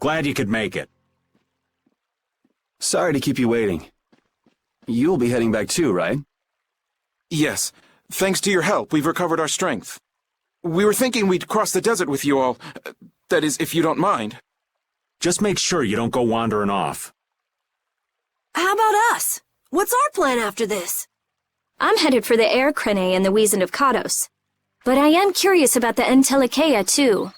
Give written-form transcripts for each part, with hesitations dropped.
Glad you could make it. Sorry to keep you waiting. You'll be heading back too, right? Yes. Thanks to your help, we've recovered our strength. We were thinking we'd cross the desert with you all. That is, if you don't mind. Just make sure you don't go wandering off. How about us? What's our plan after this? I'm headed for the air Crane and the Wizened of Kados. But I am curious about the Entelikeia, too.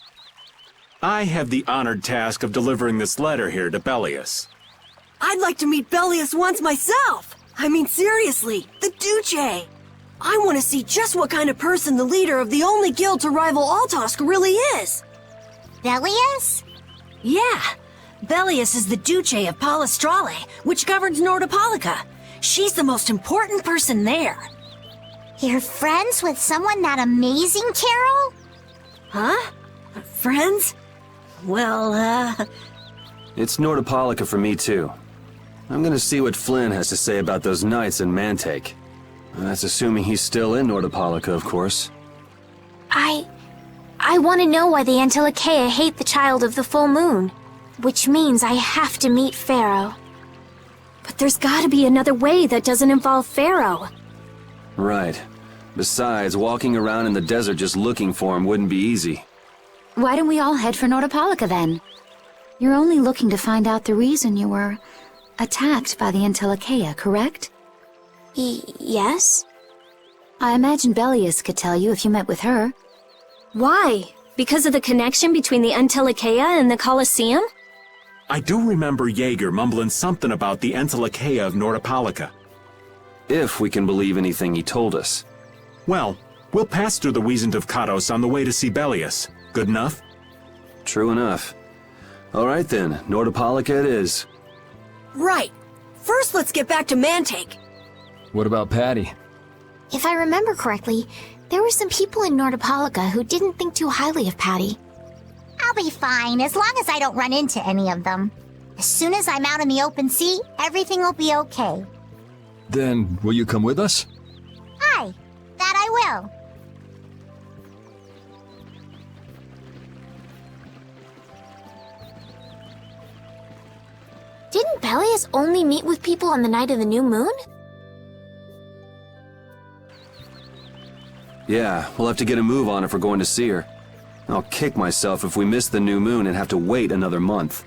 I have the honored task of delivering this letter here to Bellius. I'd like to meet Bellius once myself. I mean, seriously, the Duce. I want to see just what kind of person the leader of the only guild to rival Altosk really is. Bellius? Yeah. Bellius is the Duce of Palestrale, which governs Nordopolica. She's the most important person there. You're friends with someone that amazing, Carol? Huh? Friends? Well, It's Nordopolica for me too. I'm gonna see what Flynn has to say about those knights in Mantaic. That's assuming he's still in Nordopolica, of course. I want to know why the Entelikeia hate the child of the full moon. Which means I have to meet Pharaoh. But there's gotta be another way that doesn't involve Pharaoh. Right. Besides, walking around in the desert just looking for him wouldn't be easy. Why don't we all head for Nordopolica then? You're only looking to find out the reason you were attacked by the Entelikeia, correct? Yes? I imagine Bellius could tell you if you met with her. Why? Because of the connection between the Entelikeia and the Colosseum? I do remember Jaeger mumbling something about the Entelikeia of Nordopolica. If we can believe anything he told us. Well, we'll pass through the Wizened of Kados on the way to see Bellius. Good enough? True enough. All right then, Nordopolica it is. right. First, let's get back to Mantaic. What about Patty? If I remember correctly, there were some people in Nordopolica who didn't think too highly of Patty. I'll be fine, as long as I don't run into any of them. As soon as I'm out in the open sea, everything will be okay. Then, will you come with us? Aye, that I will. Didn't Bellius only meet with people on the night of the new moon? Yeah, we'll have to get a move on if we're going to see her. I'll kick myself if we miss the new moon and have to wait another month.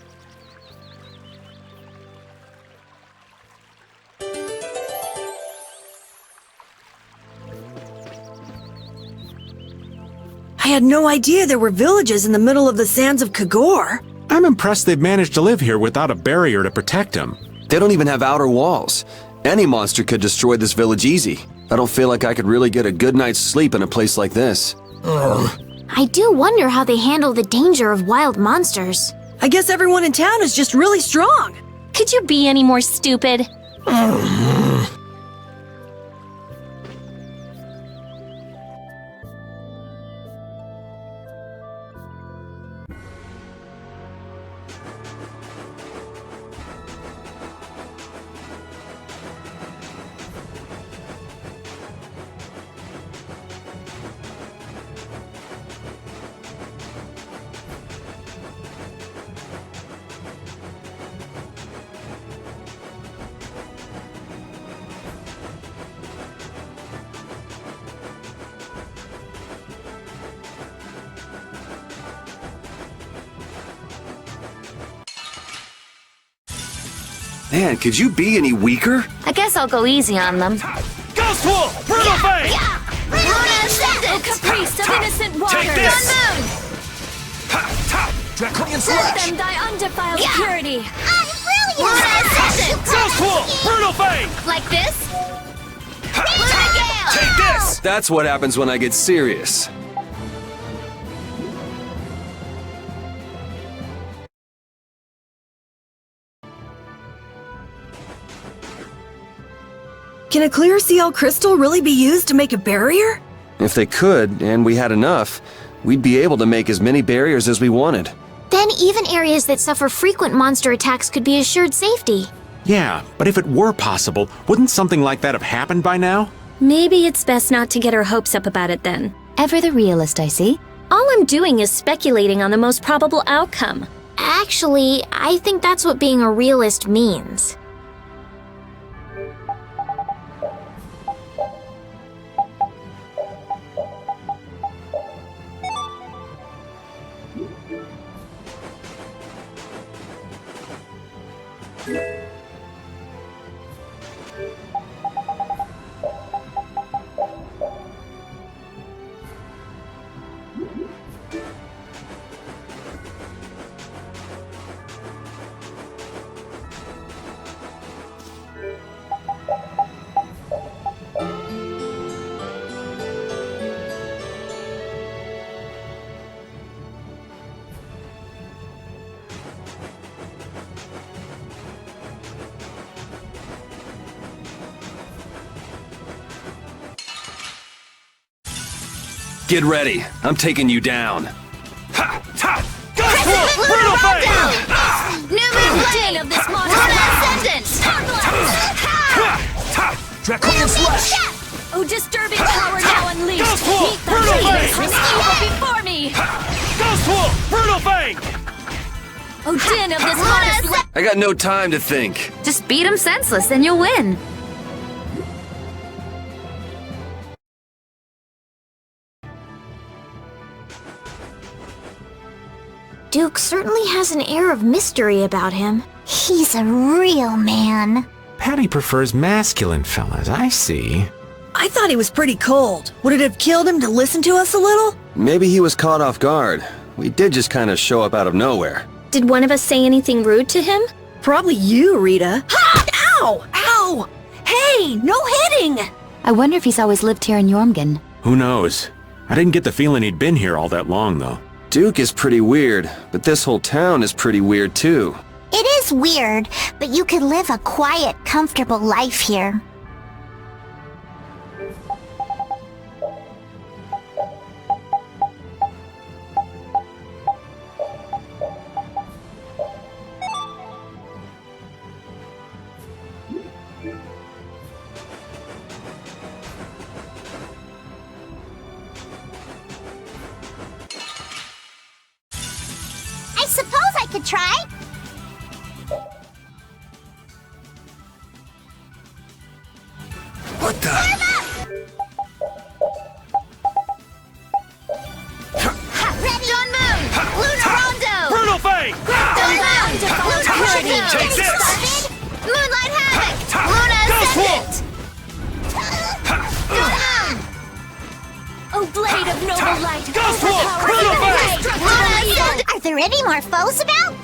I had no idea there were villages in the middle of the sands of Kagor. I'm impressed they've managed to live here without a barrier to protect them. They don't even have outer walls. Any monster could destroy this village easy. I don't feel like I could really get a good night's sleep in a place like this. I do wonder how they handle the danger of wild monsters. I guess everyone in town is just really strong. Could you be any more stupid? Man, could you be any weaker? I guess I'll go easy on them. Ghost Wolf! Brutal Fate! Luna Ascendant! Caprice of innocent waters! Take this! Sun Moon! Draconian Let Slash! them thy undefiled purity! Luna Ascendant! Ghost Wolf! Brutal Fate! Like this? Luna Gale! Take this! That's what happens when I get serious. Can a clear CL crystal really be used to make a barrier? If they could, and we had enough, we'd be able to make as many barriers as we wanted. Then even areas that suffer frequent monster attacks could be assured safety. Yeah, but if it were possible, wouldn't something like that have happened by now? Maybe it's best not to get our hopes up about it then. Ever the realist, I see. All I'm doing is speculating on the most probable outcome. Actually, I think that's what being a realist means. Get ready. I'm taking you down. Ha! Ha! Gunful! Brutal Fang! New moon blade of this monster! Ascendant! Draconian Slash! Oh, disturbing power now unleashed! Gunful! Meet the Brutal haters Fang! who before me! Gunful! Brutal Fang! Oh, din of this monster! I got no time to think. Just beat him senseless, then you'll win. Duke certainly has an air of mystery about him. He's a real man. Patty prefers masculine fellas, I see. I thought he was pretty cold. Would it have killed him to listen to us a little? Maybe he was caught off guard. We did just kind of show up out of nowhere. Did one of us say anything rude to him? Probably you, Rita. Ha! Ow! Ow! Hey, no hitting! I wonder if he's always lived here in Jormungand. Who knows? I didn't get the feeling he'd been here all that long, though. Duke is pretty weird, but this whole town is pretty weird too. It is weird, but you could live a quiet, comfortable life here. I suppose I could try. What the? Ready? Sun Moon! Lunar Rondo! Brutal Fang! Lunar Take this! Moonlight Havoc! Luna Ascendant! Oh, blade of noble light! Gunful! Brutal Fang! Luna Ascendant! Are there any more foes about?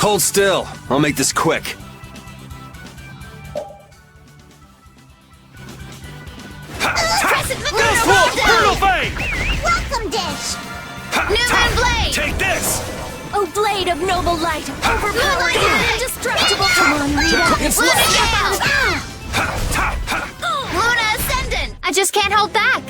Hold still. I'll make this quick. Brutal Fang! Welcome, Dish. New Moon Blade! Take this! Oh, blade of noble light! Overpowering and indestructible! Come on, Rita! Luna Gale! Luna Ascendant! I just can't hold back!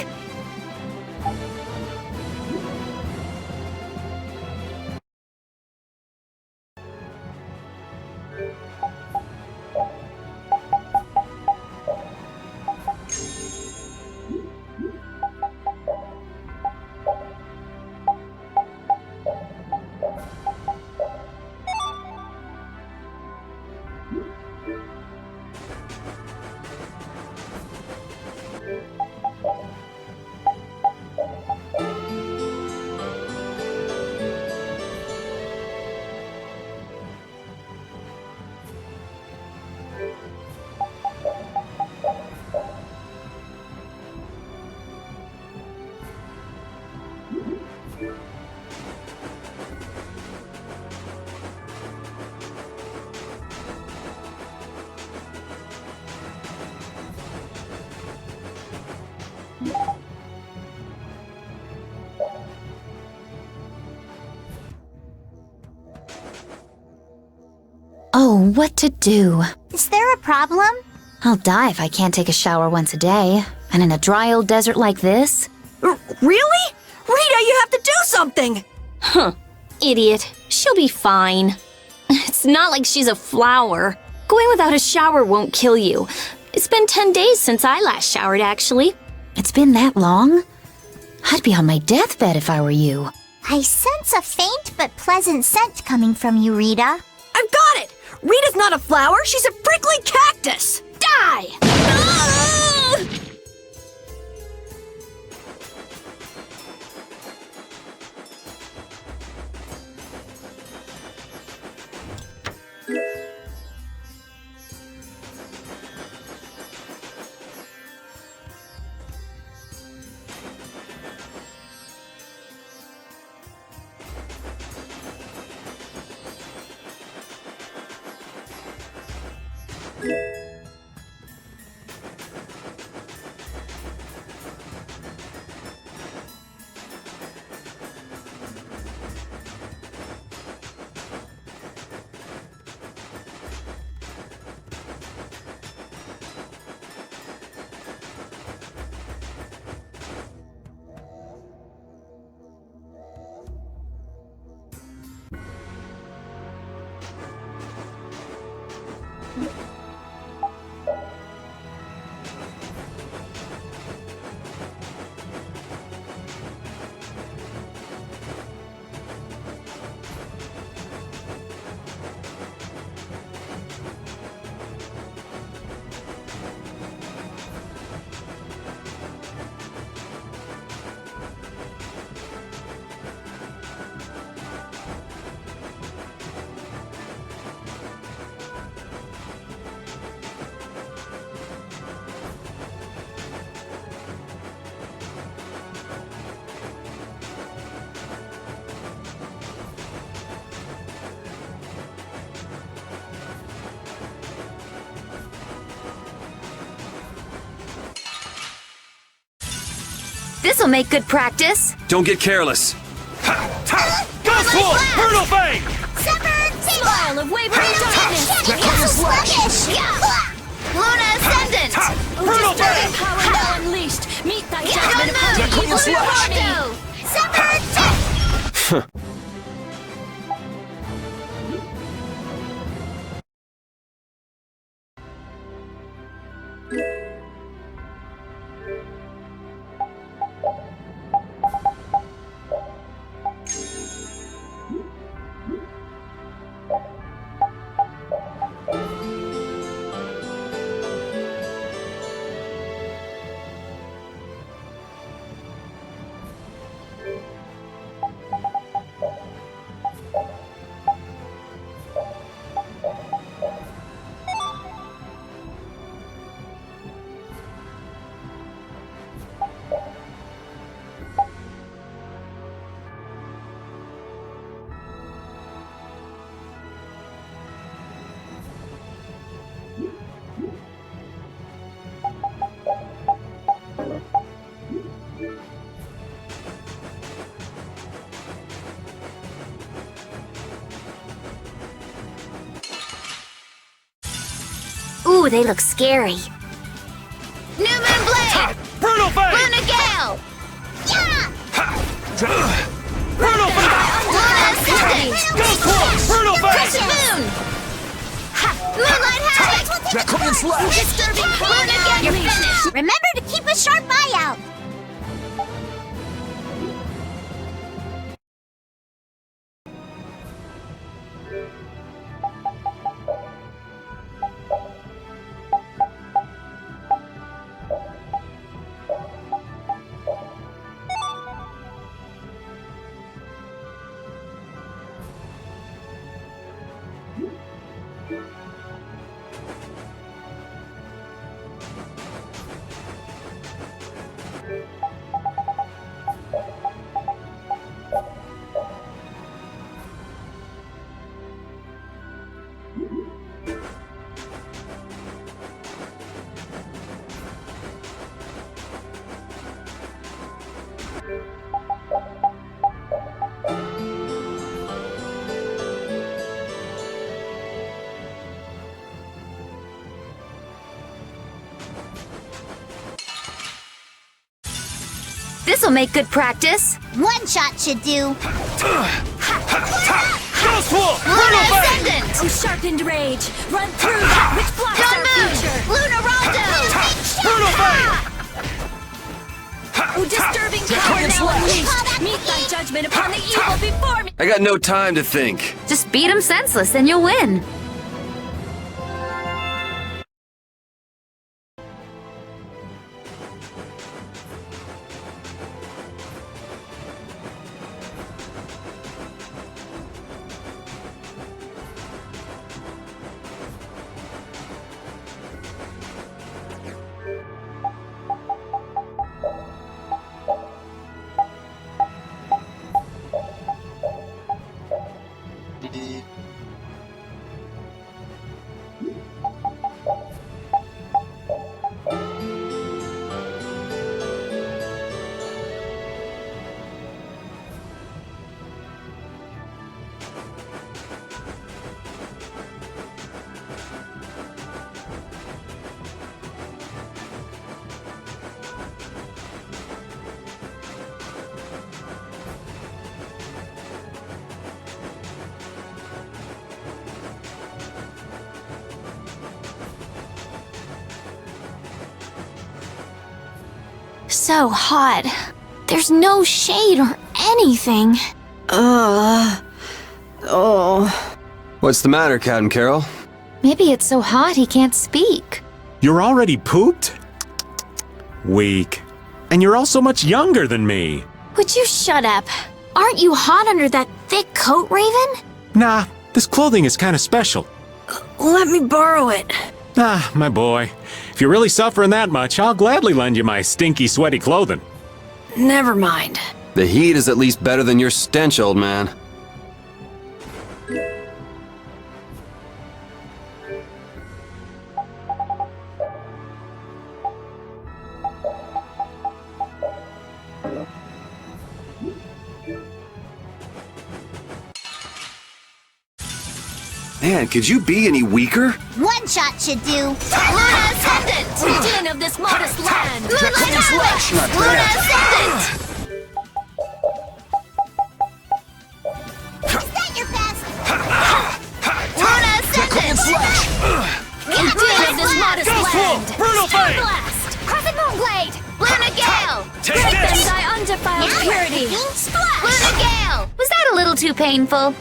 know what to do. Is there a problem? I'll die if I can't take a shower once a day. And in a dry old desert like this? Really? Rita, you have to do something! Huh. Idiot. She'll be fine. It's not like she's a flower. Going without a shower won't kill you. It's been 10 days since I last showered, actually. It's been that long? I'd be on my deathbed if I were you. I sense a faint but pleasant scent coming from you, Rita. I've got it! Rita's not a flower, she's a prickly cactus! Die! This'll make good practice. Don't get careless. Ghost Wolf! Brutal Fang! Smile of wavering darkness. Sluggish! Luna Ascendant. Brutal Fang! Power now unleashed. Meet thy judgment upon evil party. Ooh, they look scary. New Moon Blade. Brutal Fang! Luna Gale. Brutal Fang! Luna Ascendant. Ghost Wolf! Brutal Fang! Crescent Moon. Moonlight Havoc. Draconian Slash! Disturbing Luna Gale. You're finished. Remember to keep a sharp eye out. This'll make good practice. One shot should do. Ghost Wolf! Brutal Fang! Ascendant! Oh, sharpened rage! Run through that which blocks Don't our move! future! Luna Rondo! Brutal Fang! Oh, disturbing power now unleashed! Meet thy judgment upon the evil before me! I got no time to think. Just beat him senseless and you'll win. So hot. There's no shade or anything. What's the matter, Captain Carol? Maybe it's so hot he can't speak. You're already pooped? Weak. And you're also much younger than me. Would you shut up? Aren't you hot under that thick coat, Raven? Nah, this clothing is kind of special. Let me borrow it. Ah, my boy. If you're really suffering that much, I'll gladly lend you my stinky, sweaty clothing. Never mind. The heat is at least better than your stench, old man. Man, could you be any weaker? One shot should do. Luna Ascendant! Din of this modest land! Moonlight Harvest! Luna Ascendant! Is that your best? Luna Ascendant! Din of this modest Ghost land! Wolf! Brutal Fang! Blast! Crescent Moonblade! Luna Gale! Take Break them this! thy undefiled Now purity! we're thinking splash! Luna Gale! Was that a little too painful?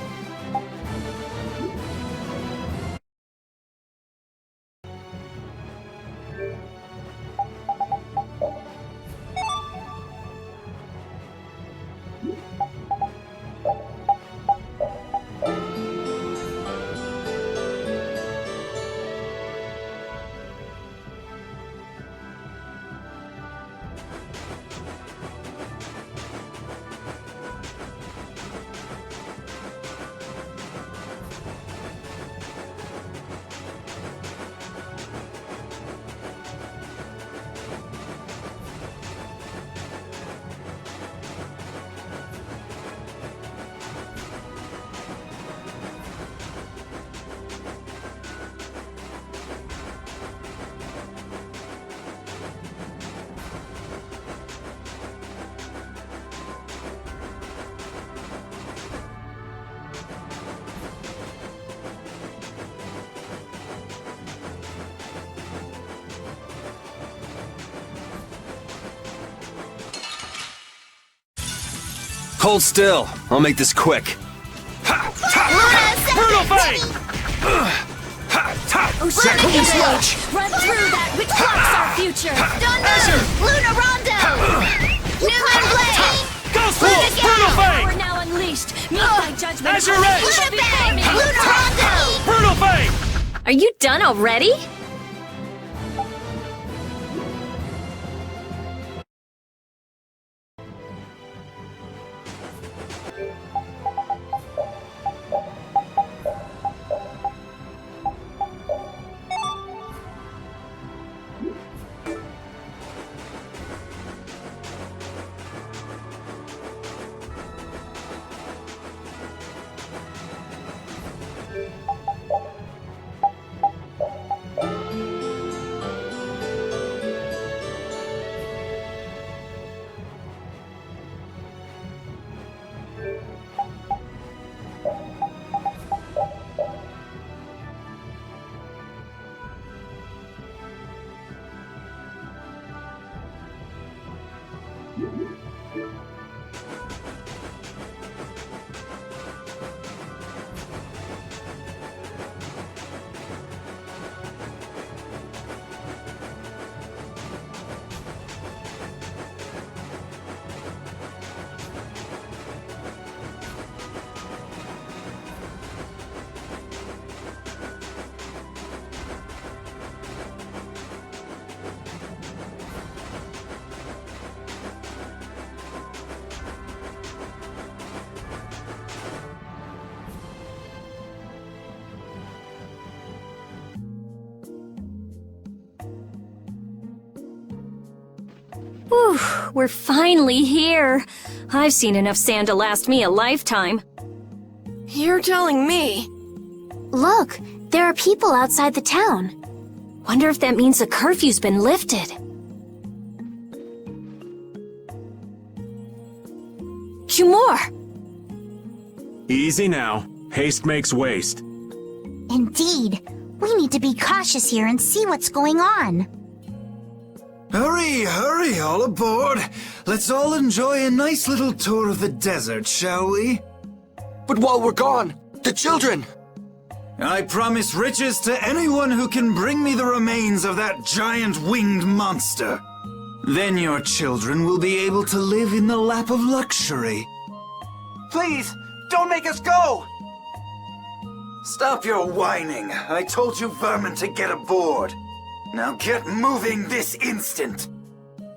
Hold still. I'll make this quick. Brutal Fang! Oh, sharpened rage! Run through that which blocks our future! Don't move! Luna Rondo! Newman Blade! Ghost Wolf! Brutal Power Fang! now unleashed! Meet thy judgment! Azure upon the Edge! evil Luna before Bang! me! Luna Rondo! Brutal Fang! Are you done already? Whew, we're finally here. I've seen enough sand to last me a lifetime. You're telling me. Look, there are people outside the town. Wonder if that means the curfew's been lifted. Kumor! Easy now. Haste makes waste. Indeed. We need to be cautious here and see what's going on. Hurry, hurry, all aboard. Let's all enjoy a nice little tour of the desert, shall we? But while we're gone, the children! I promise riches to anyone who can bring me the remains of that giant winged monster. Then your children will be able to live in the lap of luxury. Please, don't make us go! Stop your whining. I told you vermin to get aboard. Now get moving this instant.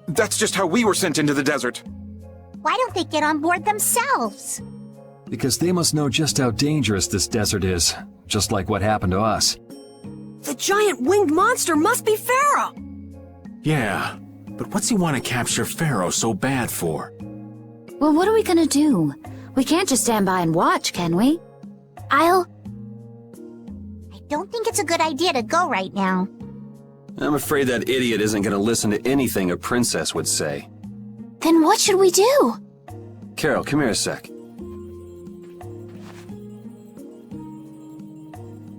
That's just how we were sent into the desert. Why don't they get on board themselves? Because they must know just how dangerous this desert is, just like what happened to us. The giant winged monster must be Pharaoh! Yeah, but what's he want to capture Pharaoh so bad for? Well, what are we gonna do? We can't just stand by and watch, can we? I don't think it's a good idea to go right now. I'm afraid that idiot isn't going to listen to anything a princess would say. Then what should we do? Carol, come here a sec.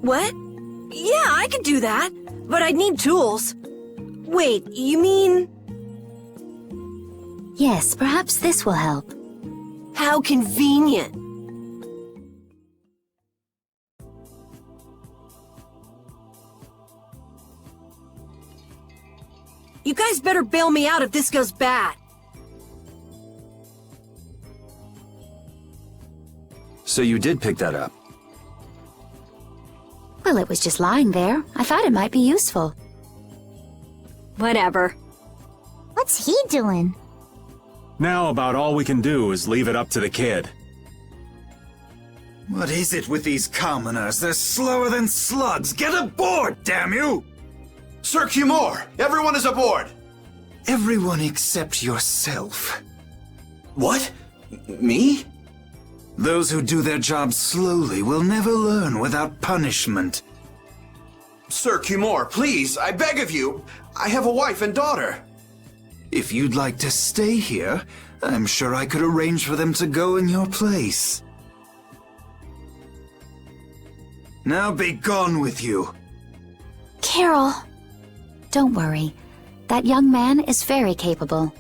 What? Yeah, I could do that, but I'd need tools. Wait, you mean... Yes, perhaps this will help. How convenient. You guys better bail me out if this goes bad. So you did pick that up? Well, it was just lying there. I thought it might be useful. Whatever. What's he doing? Now about all we can do is leave it up to the kid. What is it with these commoners? They're slower than slugs. Get aboard, damn you! Sir Kumor, everyone is aboard! Everyone except yourself. What? Me? Those who do their jobs slowly will never learn without punishment. Sir Kumor, please, I beg of you. I have a wife and daughter. If you'd like to stay here, I'm sure I could arrange for them to go in your place. Now be gone with you. Carol. Don't worry. That young man is very capable.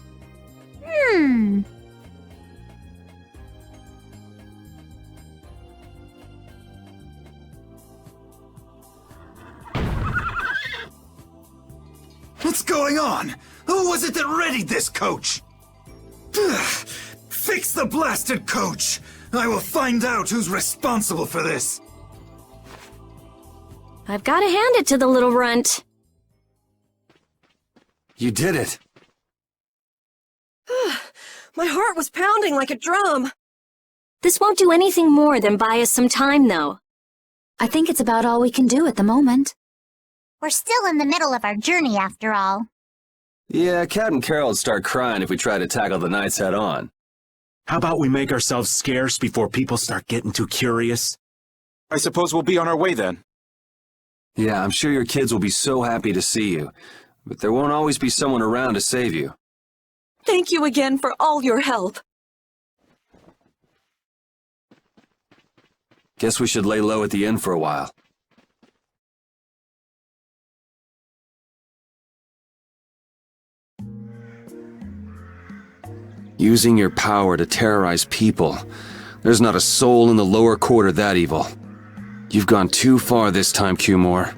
What's going on? Who was it that readied this coach? Fix the blasted coach! I will find out who's responsible for this. I've got to hand it to the little runt. You did it. My heart was pounding like a drum. This won't do anything more than buy us some time, though. I think it's about all we can do at the moment. We're still in the middle of our journey, after all. Yeah, Cat and Carol would start crying if we tried to tackle the knights head on. How about we make ourselves scarce before people start getting too curious? I suppose we'll be on our way then. Yeah, I'm sure your kids will be so happy to see you, but there won't always be someone around to save you. Thank you again for all your help. Guess we should lay low at the inn for a while. Using your power to terrorize people. There's not a soul in the lower quarter that evil. You've gone too far this time, Kumor.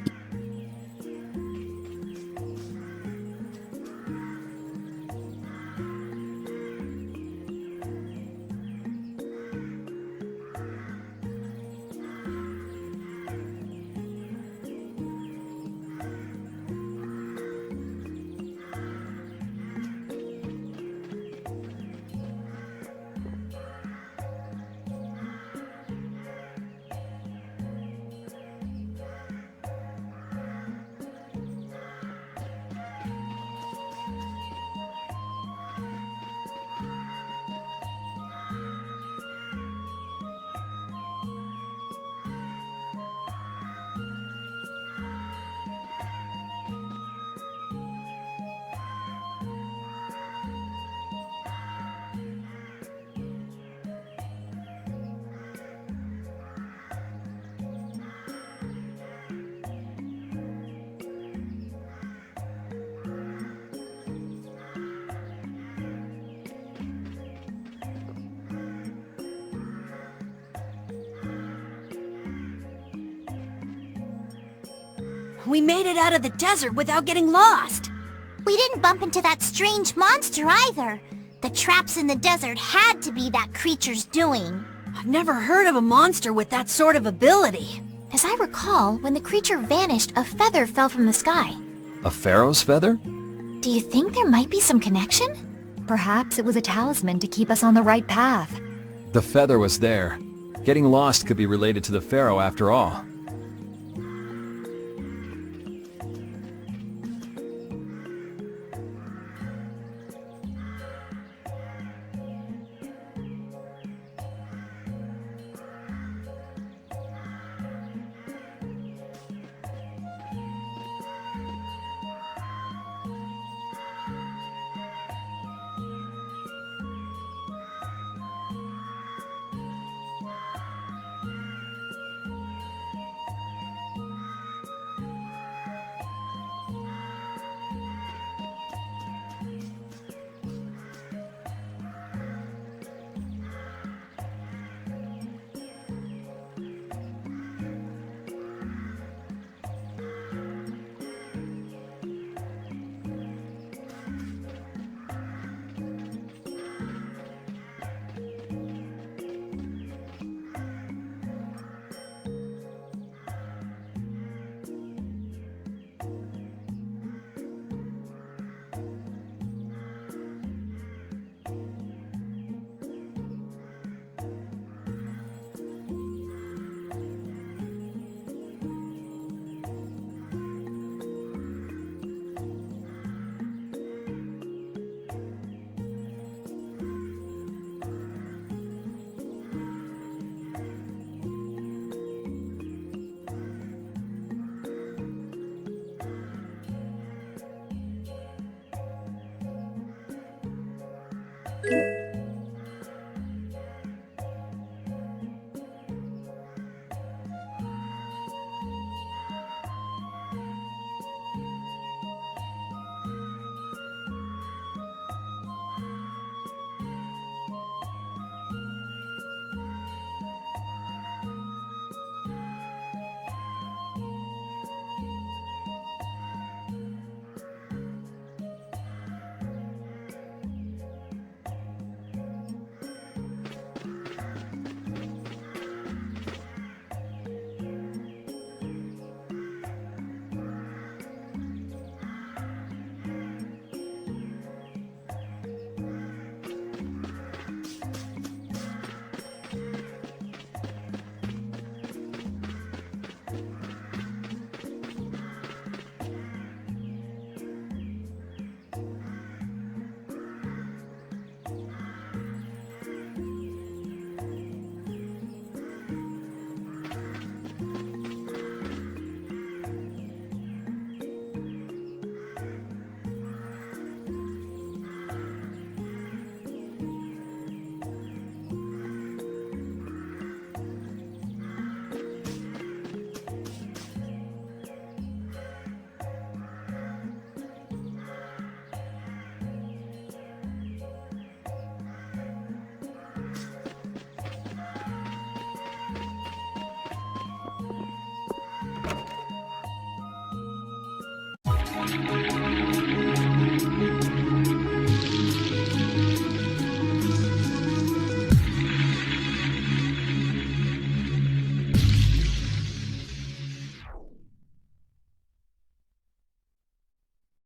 We made it out of the desert without getting lost. We didn't bump into that strange monster either. The traps in the desert had to be that creature's doing. I've never heard of a monster with that sort of ability. As I recall, when the creature vanished, a feather fell from the sky. A pharaoh's feather? Do you think there might be some connection? Perhaps it was a talisman to keep us on the right path. The feather was there. Getting lost could be related to the pharaoh after all.